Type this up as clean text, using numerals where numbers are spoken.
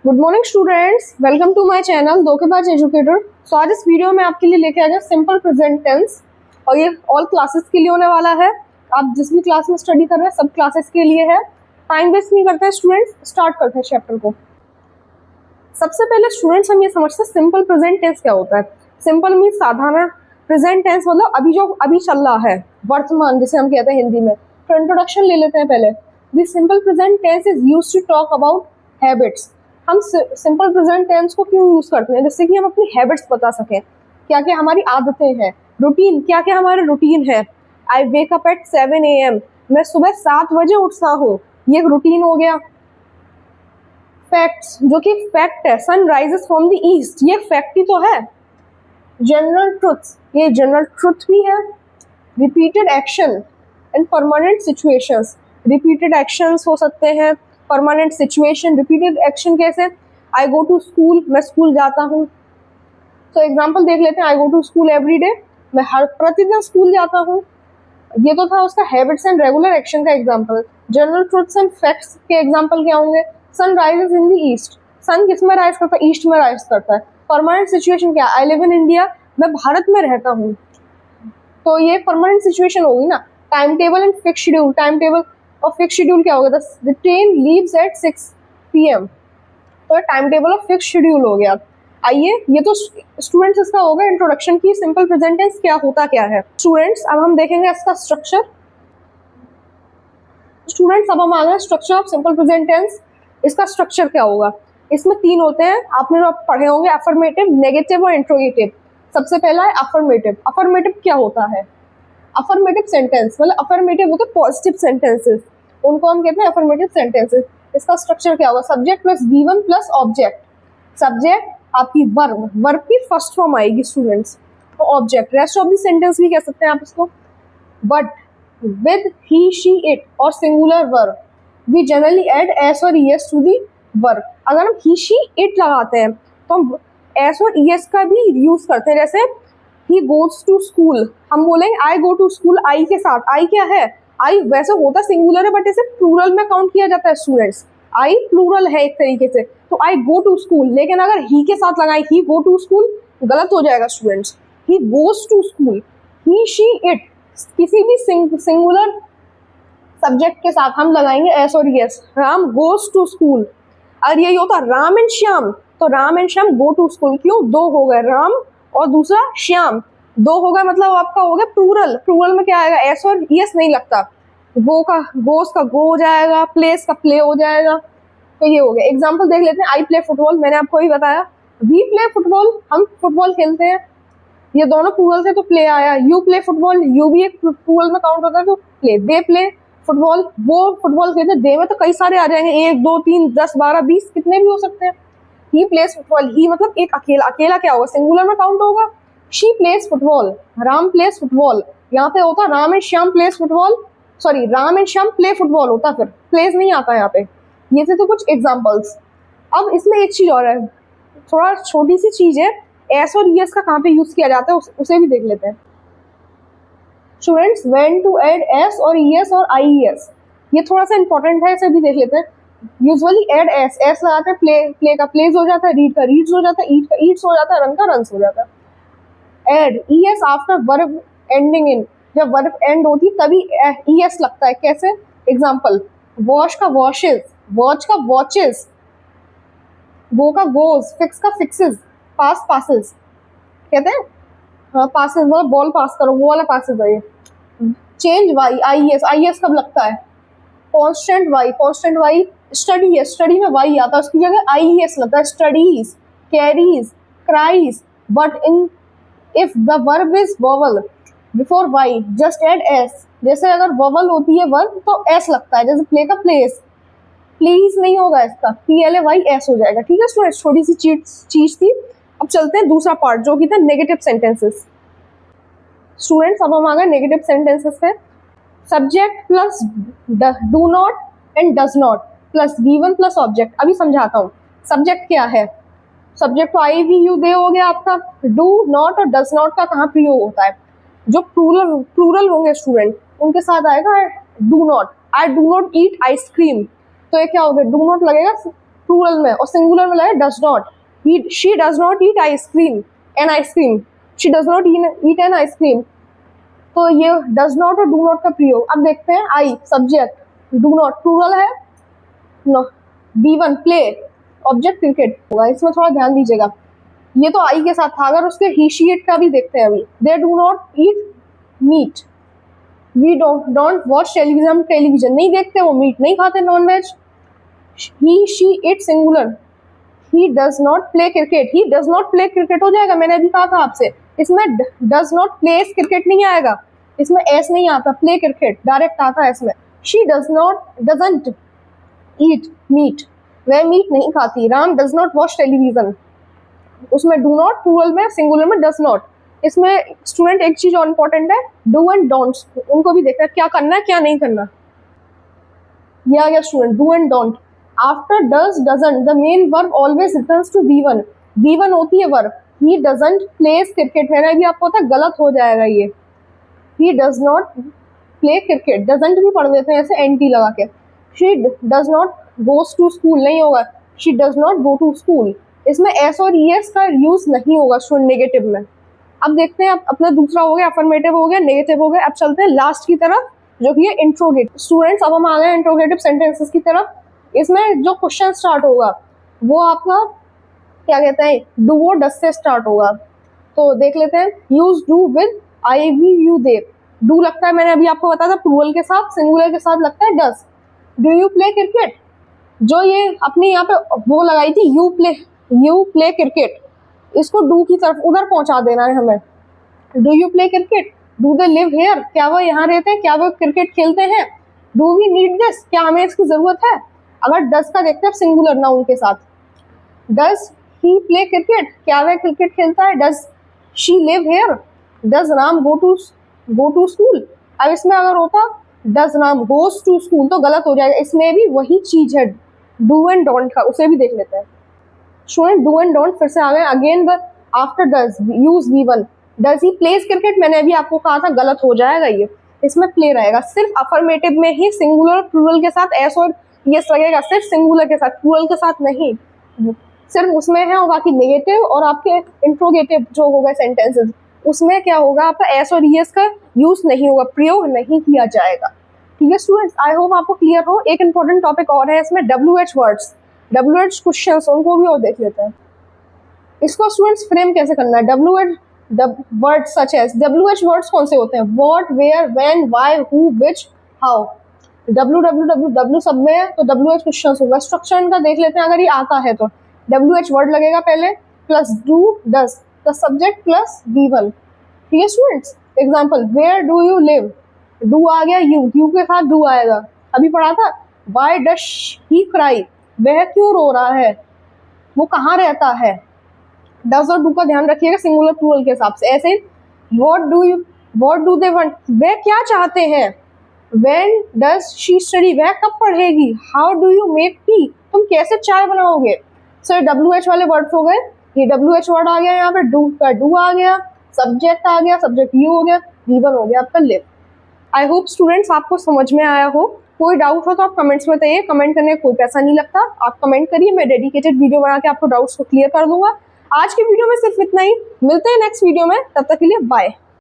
Good morning students, welcome to my channel धोखेबाज educator. So आज इस वीडियो में आपके लिए लेके आ गया सिंपल प्रेजेंट टेंस और ये ऑल क्लासेस के लिए होने वाला है। आप जिस भी क्लास में स्टडी कर रहे हैं सब क्लासेस के लिए है। टाइम वेस्ट नहीं करते हैं स्टूडेंट्स, स्टार्ट करते हैं चैप्टर को। सबसे पहले स्टूडेंट्स हम ये समझते हैं सिंपल प्रेजेंट टेंस क्या होता है। सिंपल मीन्स साधारण, प्रेजेंट टेंस मतलब अभी चल रहा है, वर्तमान जिसे हम कहते हैं हिंदी में। तो इंट्रोडक्शन ले लेते हैं पहले। The simple present tense is used to talk about habits. हम सिंपल प्रेजेंट टेंस को क्यों यूज करते हैं? जिससे कि हम अपनी हैबिट्स बता सकें, क्या क्या हमारी आदतें हैं, रूटीन क्या क्या हमारे रूटीन है। आई वेक अप एट 7 AM, मैं सुबह 7 बजे उठता हूँ, ये एक रूटीन हो गया। फैक्ट्स, जो कि फैक्ट है, sun rises from the east, ये फैक्ट ही तो है। जनरल ट्रुथ्स, ये जनरल ट्रुथ भी है। Repeated action and permanent situations, repeated actions हो सकते हैं, परमानेंट सिचुएशन। रिपीटेड एक्शन कैसे? आई गो टू स्कूल, मैं स्कूल जाता हूँ। तो एग्जाम्पल देख लेते हैं। I go to school every day, मैं हर प्रतिदिन स्कूल जाता हूँ। ये तो था उसका हैबिट्स एंड रेगुलर एक्शन का example. General truths and facts के एग्जाम्पल क्या होंगे? Sun rises in the east, sun किस में राइज करता है? ईस्ट में राइज करता है। परमानेंट सिचुएशन क्या? आई लिव इन इंडिया, मैं भारत में रहता हूँ। तो ये परमानेंट सिचुएशन होगी ना। Time table and fix schedule, time table और फिक्स शेड्यूल क्या होगा? The train leaves eight 6 PM, तो टाइम टेबल और फिक्स शेड्यूल हो गया। आइए, ये तो स्टूडेंट्स इसका होगा इंट्रोडक्शन की सिंपल प्रेजेंट टेंस क्या होता क्या है। स्टूडेंट्स अब हम देखेंगे इसका स्ट्रक्चर। स्टूडेंट्स अब हम आ गए structure of simple present tense. इसका स्ट्रक्चर क्या होगा? इसमें 3 होते हैं, आपने जो पढ़े होंगे, अफर्मेटिव, नेगेटिव और इंट्रोगेटिव। सबसे पहला है अफर्मेटिव। अफर्मेटिव क्या होता है? अफर्मेटिव सेंटेंस मतलब अफर्मेटिव होते पॉजिटिव सेंटेंसेस, उनको हम कहते हैं अफर्मेटिव सेंटेंसेस। इसका स्ट्रक्चर क्या होगा? Subject plus V1 plus object. Subject आपकी वर्ब, वर्ब की फर्स्ट फॉर्म आएगी स्टूडेंट्स, तो object. Rest of the sentence भी कह सकते हैं आप इसको। But with he she it और singular verb we generally add S और ईएस टू दी वर्ब। अगर हम ही शी इट लगाते हैं तो हम एस और ईएस का भी यूज करते हैं। जैसे ही गोज टू स्कूल, हम बोलेंगे आई गो टू स्कूल आई के साथ। आई क्या है? आई वैसे होता सिंगुलर है बट इसे प्लूरल में काउंट किया जाता है स्टूडेंट्स। आई प्लूरल है एक तरीके से, तो आई गो टू स्कूल। लेकिन अगर ही के साथ लगाए ही गो टू स्कूल, गलत हो जाएगा students. He goes to school, he she it, किसी भी सिंगुलर सब्जेक्ट के साथ हम लगाएंगे एस और ES. Ram goes to school. अगर यही होता राम एंड श्याम, तो Ram and Shyam go to school. क्यों? 2 हो गए, राम और दूसरा श्याम, 2 हो गए, मतलब आपका हो गया प्लूरल। प्लूरल में क्या आएगा? एस और यस नहीं लगता। गो का गोस का गो हो जाएगा, प्लेस का प्ले हो जाएगा। तो ये हो गया। एग्जाम्पल देख लेते हैं। आई प्ले फुटबॉल, मैंने आपको ही बताया। वी प्ले फुटबॉल, हम फुटबॉल खेलते हैं। ये दोनों प्लूरल थे तो प्ले आया। यू प्ले फुटबॉल, यू भी एक प्लूरल में काउंट होता है तो प्ले। दे प्ले फुटबॉल, वो फुटबॉल खेलते हैं। दे में तो कई सारे आ जाएंगे, 1 2 3 10 12 20 कितने भी हो सकते हैं। ही प्लेस फुटबॉल, ही मतलब एक अकेला, अकेला क्या होगा? सिंगुलर में काउंट होगा। She place football, Ram place football. यहाँ पे होता Ram and Shyam place football, sorry Ram and Shyam play football होता, फिर प्लेस नहीं आता यहाँ पे। ये थे तो कुछ एग्जाम्पल्स। अब इसमें एक चीज और है, थोड़ा छोटी सी चीज है, एस और ईएस का कहाँ पे यूज किया जाता है उसे भी देख लेते हैं। Students when to add S और ईएस और आईईएस, ये थोड़ा सा इंपॉर्टेंट है, इसे भी देख लेते हैं। यूजुअली ऐड एस, एस लगाते हैं प्ले का प्लेज हो जाता है, रीड का रीड्स हो जाता है, ईट का ईट्स हो जाता है, रन का रन्स हो जाता है। Add ES after verb ending in, जब वर्ब एंड होती तभी ईएस लगता है। कैसे? एग्जाम्पल, वॉश का वॉशेज, वॉच का वॉचेस, गो का गोज, फिक्स का फिक्सेस, पास पासेस। कहते हैं हाँ पासेस, वो बॉल पास करो, वो वाला पासेस है ये। चेंज वाई, आईएस, आईएस कब लगता है? Consonant Y, consonant Y. Study है, स्टडी में वाई आता है, उसकी जगह आईएस लगता है। Studies, carries, cries. But in if the verb is vowel before Y just add S. जैसे अगर वोवल होती है वर्ब तो एस लगता है, जैसे प्ले का प्लेस। प्लीज नहीं होगा इसका, PLAYS हो जाएगा। ठीक है स्टूडेंट्स, छोटी सी चीज थी। अब चलते हैं दूसरा पार्ट जो कि था नेगेटिव सेंटेंसेस। स्टूडेंट्स अब हम आ गए नेगेटिव सेंटेंसेस पे। Subject plus do not and does not plus V1 plus object. अभी समझाता हूँ। सब्जेक्ट क्या है? सब्जेक्ट तो आई वी यू दे हो गया आपका। डू नॉट और डज नॉट का कहाँ प्रयोग होता है? जो प्लूरल होंगे स्टूडेंट, उनके साथ आएगा do not. I do not eat ice cream, तो ये क्या हो गया? डू नॉट लगेगा प्लूरल में, और सिंगुलर में लगा does not. She does not eat ice cream, an ice cream, she does not eat an ice cream. तो ये डज नॉट और डू नॉट का प्रयोग। अब देखते हैं I subject, do not plural है, B1 प्ले, ऑब्जेक्ट क्रिकेट होगा। इसमें थोड़ा ध्यान दीजिएगा, ये तो आई के साथ था। अगर उसके ही शी इट का भी देखते हैं अभी, they do not eat meat, we don't watch television, television नहीं देखते, वो मीट नहीं खाते, non veg. He she it singular, he does not play cricket, he does not play cricket हो जाएगा, मैंने अभी कहा था आपसे। इसमें डज नॉट प्लेस क्रिकेट नहीं आएगा, इसमें एस नहीं आता, प्ले क्रिकेट डायरेक्ट आता है इसमें। शी डजंट ईट मीट, वह मीट नहीं खाती। Ram does not watch television, उसमें डू नॉट प्लूरल में, सिंगुलर में डज नॉट। इसमें स्टूडेंट एक चीज और इंपॉर्टेंट है, डू एंड डोंट्स, उनको भी देखना है क्या करना है क्या नहीं करना। ये आ गया student do and don't. After does doesn't the main verb always returns to B1, B1 होती है verb. He doesn't plays cricket, मैंने भी आपको पता गलत हो जाएगा ये, he does not play cricket, doesn't भी पढ़ देते हैं ऐसे एंटी लगा के। She does not goes to school नहीं होगा, she does not go to school. इसमें एस और ईएस का यूज नहीं होगा स्टूडेंट नेगेटिव में। अब देखते हैं, अब अपना दूसरा हो गया अफर्मेटिव हो गया, नेगेटिव हो गया। अब चलते हैं लास्ट की तरफ जो कि है इंट्रोगेटिव। स्टूडेंट्स अब हम आ गए इंट्रोगेटिव सेंटेंसेस की तरफ। इसमें जो क्वेश्चन स्टार्ट होगा वो आपका क्या कहते हैं, डू और डज से स्टार्ट होगा। तो देख लेते हैं, use do with I we you they. Do लगता है, मैंने अभी आपको बताया था प्लूरल के साथ, सिंगुलर के साथ लगता है does. Do you play cricket, जो ये अपनी यहाँ पे वो लगाई थी यू प्ले क्रिकेट, इसको डू की तरफ उधर पहुंचा देना है हमें। Do you play cricket, do they live here, क्या वो यहाँ रहते हैं, क्या वो क्रिकेट खेलते हैं। डू वी नीड दिस, क्या हमें इसकी जरूरत है। अगर डज का देखते हैं सिंगुलर नाउन के साथ, डज ही प्ले क्रिकेट, क्या वह क्रिकेट खेलता है। Does she live here, does Ram go to school. अब इसमें अगर होता does Ram goes to school तो गलत हो जाएगा, इसमें भी वही चीज है डू एंड डोंट का, उसे भी देख लेते हैं। स्टूडेंट डू एंड डोंट फिर से आ गए again, after does use V1। Does he place cricket, मैंने अभी आपको कहा था गलत हो जाएगा ये, इसमें प्ले रहेगा। सिर्फ अफर्मेटिव में ही सिंगुलर प्लूरल के साथ एस और यस लगेगा, सिर्फ सिंगुलर के साथ, प्लूरल के साथ नहीं, सिर्फ उसमें है। और बाकी नेगेटिव और आपके इंट्रोगेटिव जो होगा सेंटेंसेस, उसमें क्या होगा, आपका एस और यस का यूज नहीं होगा, प्रयोग नहीं किया जाएगा। ठीक है स्टूडेंट्स, आई होप आपको क्लियर हो। एक इंपॉर्टेंट टॉपिक और है इसमें, WH वर्ड्स, WH क्वेश्चंस, उनको भी और देख लेते हैं। इसको स्टूडेंट्स फ्रेम कैसे करना है। WH words such as, WH words कौन से होते हैं, what, where, when, why, who, which, how. W सब में है तो WH क्वेश्चंस होगा। स्ट्रक्चर इनका देख लेते हैं, अगर ये आता है तो WH वर्ड लगेगा पहले, plus do does, the subject plus V1। ठीक है students, example, where do you live, do आ गया, यू के साथ डू आएगा। अभी पढ़ा था, वाई डज ही क्राई, वह क्यों रो रहा है, वो कहाँ रहता है। डज और डू का ध्यान रखिएगा सिंगुलर प्लूरल के हिसाब से। ऐसे व्हाट डू दे वांट, वह क्या चाहते हैं। व्हेन डज शी स्टडी, वह कब पढ़ेगी। How do you make tea, तुम कैसे चाय बनाओगे। सो ये WH वाले वर्ड्स हो गए। ये WH वर्ड आ गया, यहाँ पे डू का डू आ गया, सब्जेक्ट आ गया, सब्जेक्ट यू हो गया, V1 हो गया आपका लिव। आई होप स्टूडेंट्स आपको समझ में आया हो। कोई डाउट हो तो आप कमेंट्स में बताइए, कमेंट करने का कोई पैसा नहीं लगता, आप कमेंट करिए, मैं डेडिकेटेड वीडियो बना के आपको डाउट्स को क्लियर कर दूंगा। आज की वीडियो में सिर्फ इतना ही, मिलते हैं नेक्स्ट वीडियो में, तब तक के लिए बाय।